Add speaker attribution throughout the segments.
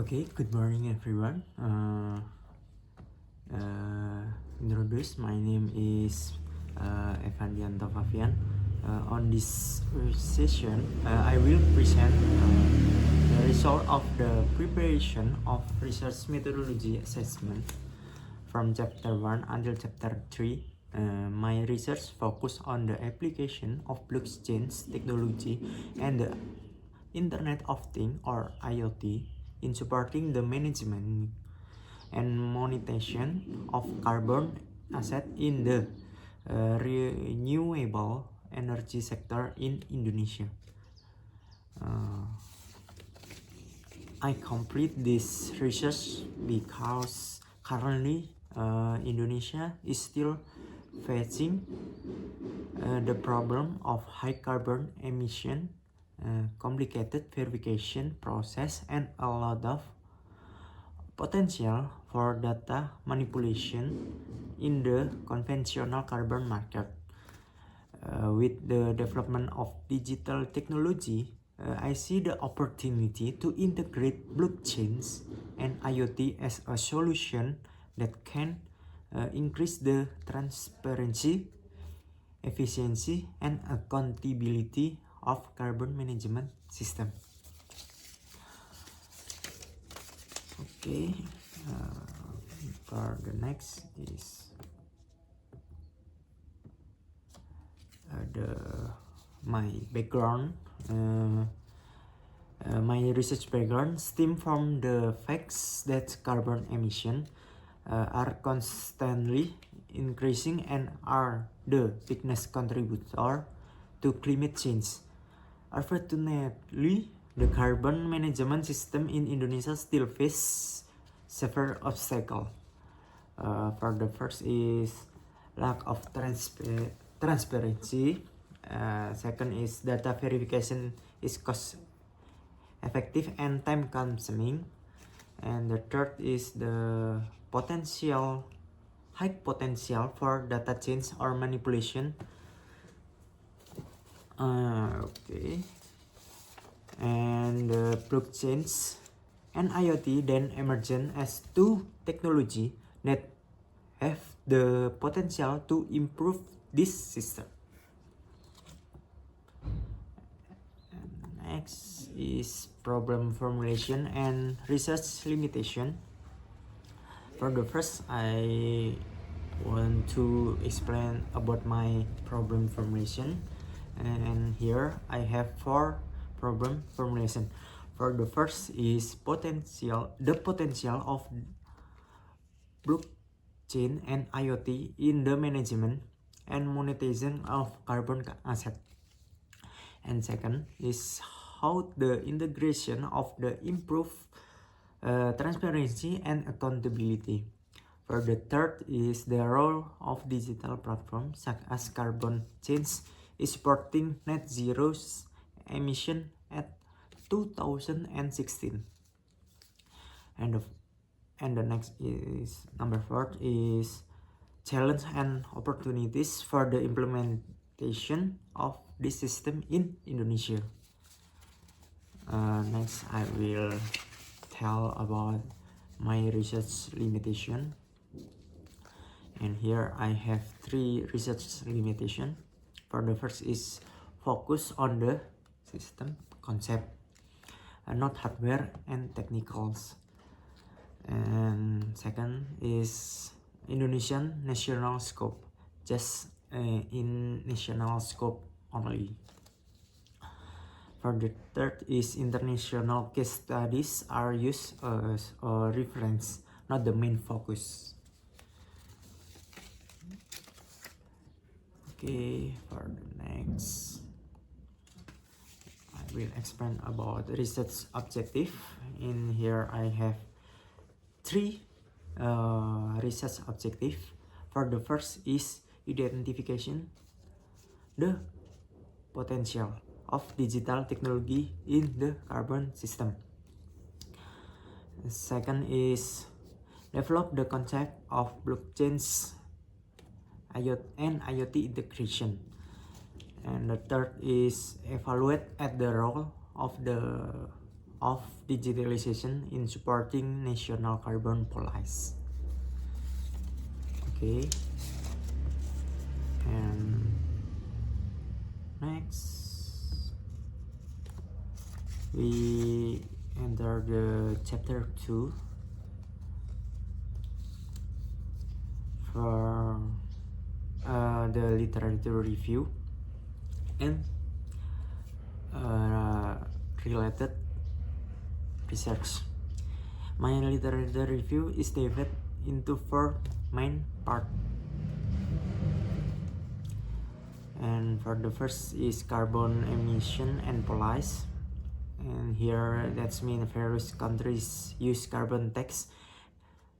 Speaker 1: Okay, good morning everyone. My name is Evandianto Fabian. On this session, I will present the result of the preparation of research methodology assessment from chapter 1 until chapter 3. My research focused on the application of blockchain technology and the Internet of Things or IoT in supporting the management and monetization of carbon asset in the renewable energy sector in Indonesia. I complete this research because currently Indonesia is still facing the problem of high carbon emission, complicated verification process, and a lot of potential for data manipulation in the conventional carbon market. With the development of digital technology, I see the opportunity to integrate blockchains and IoT as a solution that can increase the transparency, efficiency, and accountability of carbon management system. Okay, for the next is my background. My research background stems from the facts that carbon emission are constantly increasing and are the biggest contributor to climate change. Unfortunately, the carbon management system in Indonesia still faces several obstacles. For the first is lack of transparency. Second is data verification is cost effective and time consuming. And the third is the high potential for data change or manipulation. Okay. And blockchains and IoT then emerged as two technology that have the potential to improve this system. And next is problem formulation and research limitation. For the first, I want to explain about my problem formulation, and here I have 4 problem formulation. For the first is the potential of blockchain and IoT in the management and monetization of carbon asset. And second is how the integration of the improved transparency and accountability. For the third is the role of digital platforms such as Carbon Change is supporting net zero emission at 2016. And the next is number 4 is challenge and opportunities for the implementation of this system in Indonesia. Next, I will tell about my research limitation. And here I have 3 research limitation. For the first is focus on the system concept, not hardware and technicals. And second is Indonesian national scope, just in national scope only. For the third is international case studies are used as a reference, not the main focus. Okay, for the next, I will explain about research objective. In here I have 3 research objective. For the first is identification the potential of digital technology in the carbon system. The second is develop the concept of blockchains and IoT integration. And the third is evaluate at the role of the of digitalization in supporting national carbon policy. Okay, and next we enter the chapter 2 for the literature review and related research. My literature review is divided into 4 main parts. And for the first is carbon emission and policy. And here that's mean various countries use carbon tax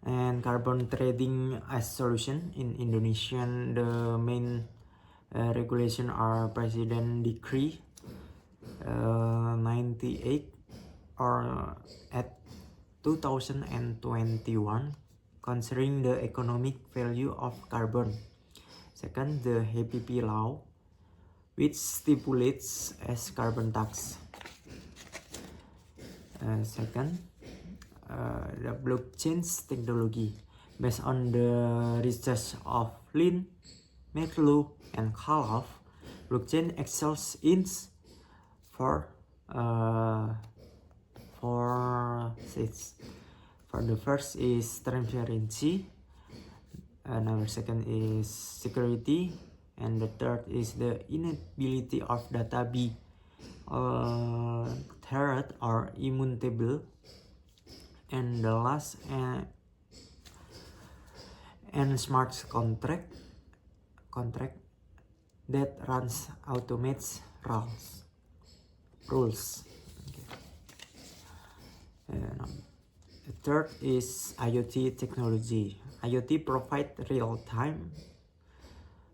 Speaker 1: and carbon trading as solution. In Indonesia, the main regulation are President Decree 98 or at 2021 concerning the economic value of carbon. Second, the HPP law, which stipulates as carbon tax. Second, the blockchain technology based on the research of Lin, Merleau, and Khalaf. Blockchain excels in for six. For the first is transparency, another second is security, and the third is the inability of data be altered or immutable, and the last and smart contract that runs automates rules. The third is IoT technology. IoT provides real-time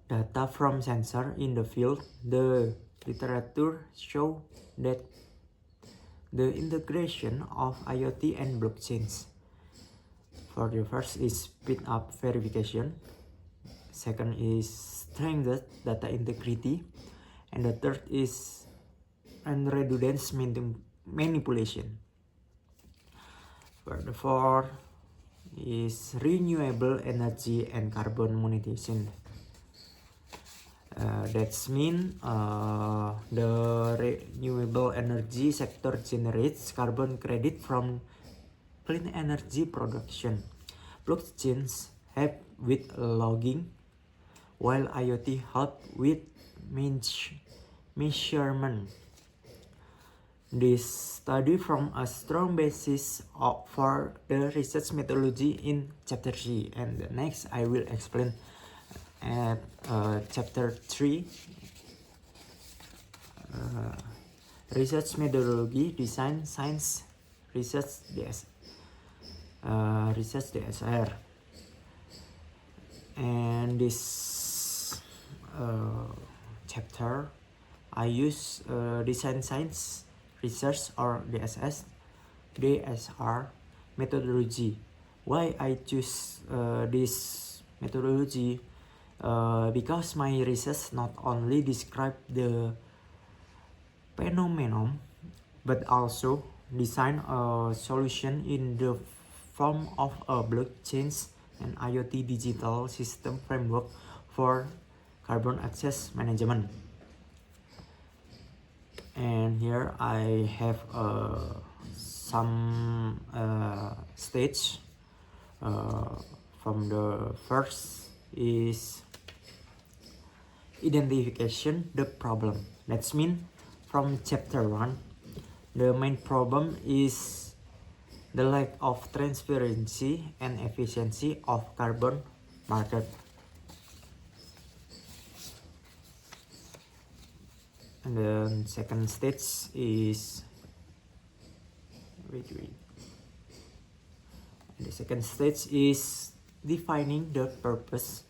Speaker 1: data from sensor in the field. The literature show that the integration of IoT and blockchains. For the first is speed up verification. Second is strengthened data integrity, and the third is redundant manipulation. For the fourth is renewable energy and carbon monetization. That's mean the renewable energy sector generates carbon credit from clean energy production. Blockchains help with logging, while IoT help with measurement. This study from a strong basis for the research methodology in chapter 3, and the next I will explain at chapter 3, research methodology, design, science, research DSR. And this chapter I use design science research or DSR methodology. Why I choose this methodology? Because my research not only describe the phenomenon but also design a solution in the form of a blockchains and IoT digital system framework for carbon access management. And here I have some stage. From the first is identification the problem. That's mean from chapter 1, the main problem is the lack of transparency and efficiency of carbon market. And then second stage is the second stage is defining the purpose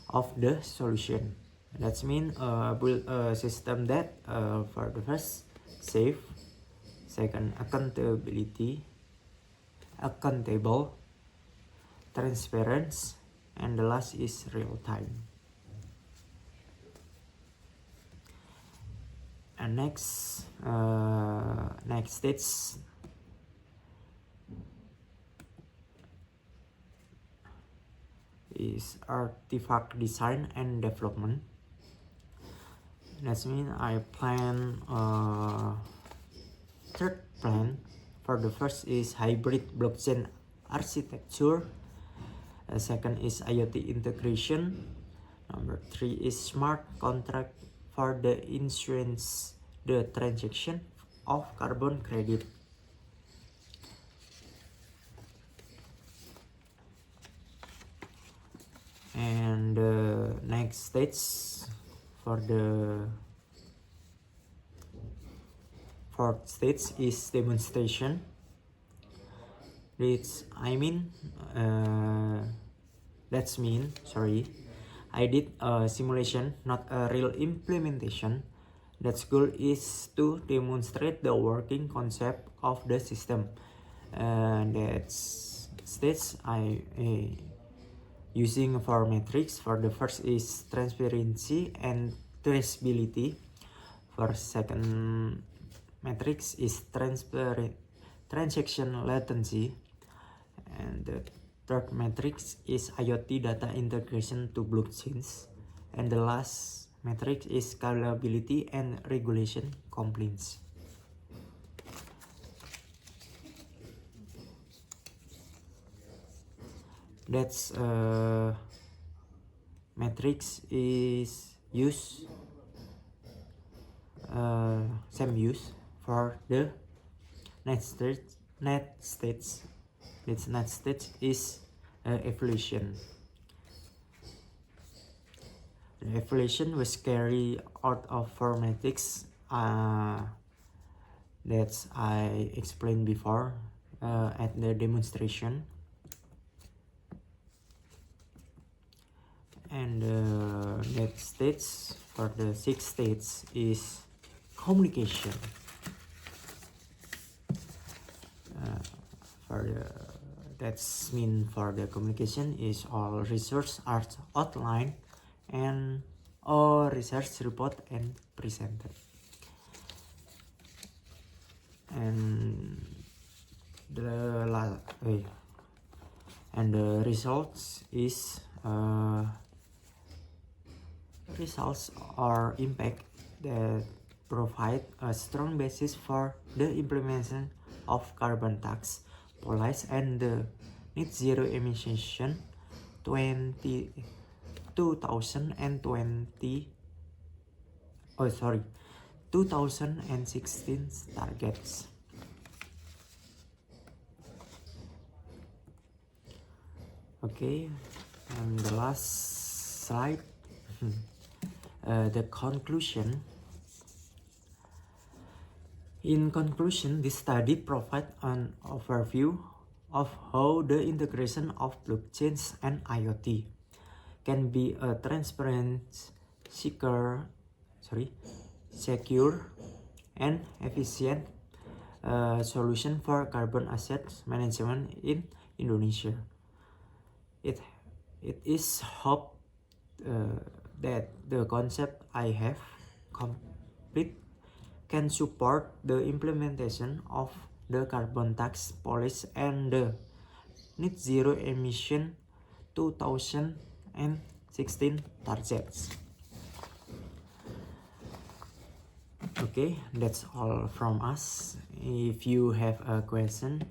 Speaker 1: of the solution. That's mean build a system that for the first safe, second accountable, transparent, and the last is real time. And next stage is artifact design and development. That means I plan third plan. For the first is hybrid blockchain architecture. Second is IoT integration. Number 3 is smart contract for the insurance, the transaction of carbon credit. And the next stage for the fourth stage is demonstration. I did a simulation, not a real implementation. That goal is to demonstrate the working concept of the system. That stage I using 4 metrics. For the first is transparency and traceability. For second matrix is transaction latency, and the third matrix is IoT data integration to blockchains, and the last matrix is scalability and regulation compliance. That's matrix is same use for the next stage. Its next stage is evaluation. The evaluation was carried out of 4 metrics that I explained before at the demonstration. And the next stage for the 6th stage is communication. That's mean for the communication is all research are outlined and all research report and presented. And the results is results or impact that provide a strong basis for the implementation of carbon tax policy and the net zero emission 2016 targets. Okay, and the last slide, the conclusion. In conclusion, this study provides an overview of how the integration of blockchains and IoT can be a transparent, secure and efficient solution for carbon asset management in Indonesia. It is hoped that the concept I have complete can support the implementation of the carbon tax policy and the net zero emission 2016 targets. Okay, that's all from us. If you have a question,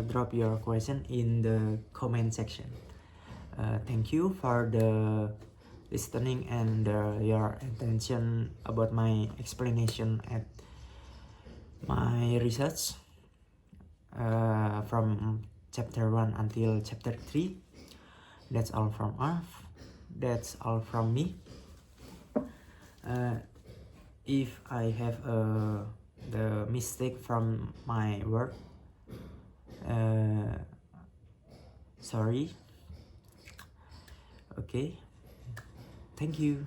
Speaker 1: drop your question in the comment section. Thank you for the listening and your attention about my explanation at my research from chapter 1 until chapter 3. That's all from us. That's all from me. If I have the mistake from my work, sorry. Okay, thank you.